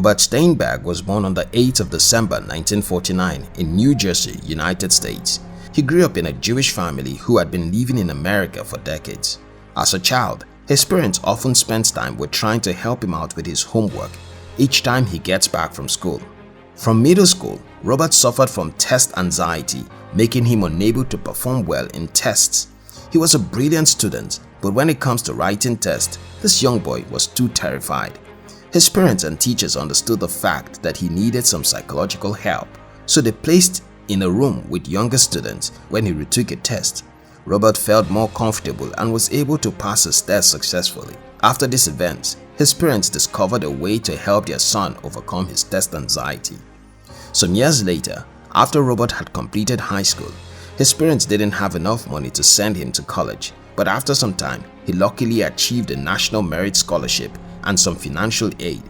Robert Sternberg was born on the 8th of December 1949 in New Jersey, United States. He grew up in a Jewish family who had been living in America for decades. As a child, his parents often spent time with trying to help him out with his homework each time he gets back from school. From middle school, Robert suffered from test anxiety, making him unable to perform well in tests. He was a brilliant student, but when it comes to writing tests, this young boy was too terrified. His parents and teachers understood the fact that he needed some psychological help, so they placed in a room with younger students when he retook a test. Robert felt more comfortable and was able to pass his test successfully. After this event, his parents discovered a way to help their son overcome his test anxiety. Some years later, after Robert had completed high school, his parents didn't have enough money to send him to college, but after some time, he luckily achieved a National Merit Scholarship and some financial aid.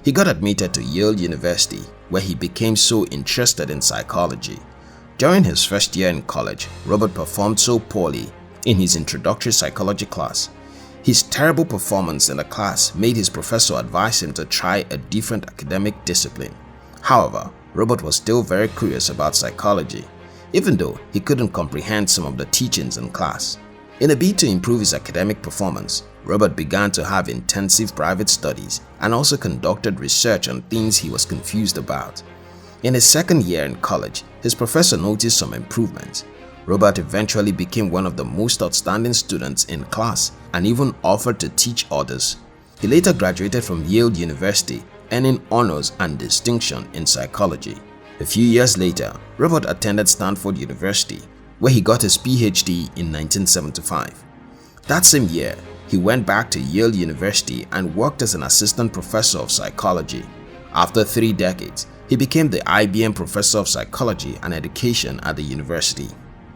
He got admitted to Yale University, where he became so interested in psychology. During his first year in college, Robert performed so poorly in his introductory psychology class. His terrible performance in the class made his professor advise him to try a different academic discipline. However, Robert was still very curious about psychology, even though he couldn't comprehend some of the teachings in class. In a bid to improve his academic performance, Robert began to have intensive private studies and also conducted research on things he was confused about. In his second year in college, his professor noticed some improvements. Robert eventually became one of the most outstanding students in class and even offered to teach others. He later graduated from Yale University, earning honors and distinction in psychology. A few years later, Robert attended Stanford University, where he got his PhD in 1975. That same year, he went back to Yale University and worked as an assistant professor of psychology. After 3 decades, he became the IBM Professor of Psychology and Education at the university.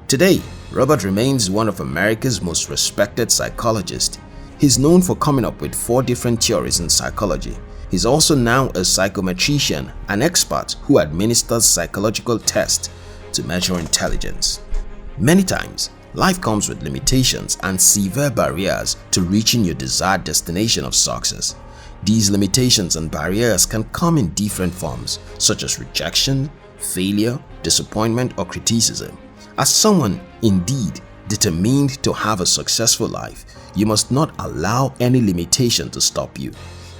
Today, Robert remains one of America's most respected psychologists. He's known for coming up with 4 different theories in psychology. He's also now a psychometrician, an expert who administers psychological tests to measure intelligence. Many times, life comes with limitations and severe barriers to reaching your desired destination of success. These limitations and barriers can come in different forms, such as rejection, failure, disappointment, or criticism. As someone indeed determined to have a successful life, you must not allow any limitation to stop you.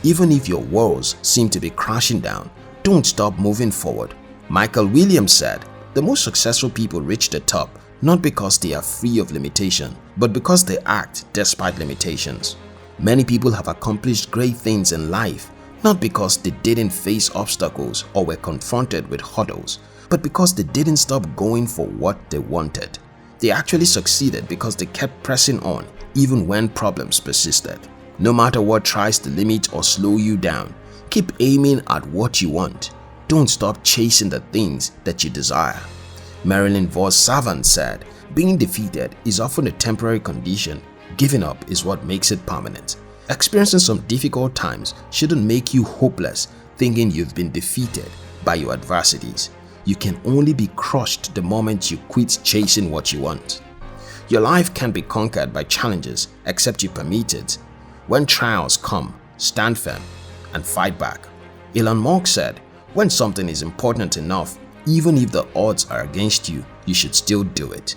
Even if your walls seem to be crashing down, don't stop moving forward. Michael Williams said, "The most successful people reach the top not because they are free of limitation, but because they act despite limitations." Many people have accomplished great things in life not because they didn't face obstacles or were confronted with hurdles, but because they didn't stop going for what they wanted. They actually succeeded because they kept pressing on even when problems persisted. No matter what tries to limit or slow you down, keep aiming at what you want. Don't stop chasing the things that you desire. Marilyn Vos Savant said, "Being defeated is often a temporary condition. Giving up is what makes it permanent." Experiencing some difficult times shouldn't make you hopeless, thinking you've been defeated by your adversities. You can only be crushed the moment you quit chasing what you want. Your life can't be conquered by challenges except you permit it. When trials come, stand firm and fight back. Elon Musk said, "When something is important enough, even if the odds are against you, you should still do it."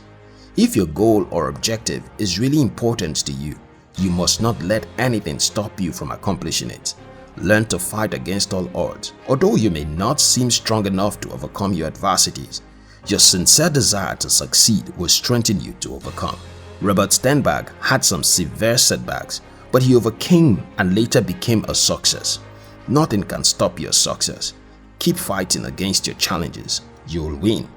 If your goal or objective is really important to you, you must not let anything stop you from accomplishing it. Learn to fight against all odds. Although you may not seem strong enough to overcome your adversities, your sincere desire to succeed will strengthen you to overcome. Robert Sternberg had some severe setbacks, but he overcame and later became a success. Nothing can stop your success. Keep fighting against your challenges. You'll win.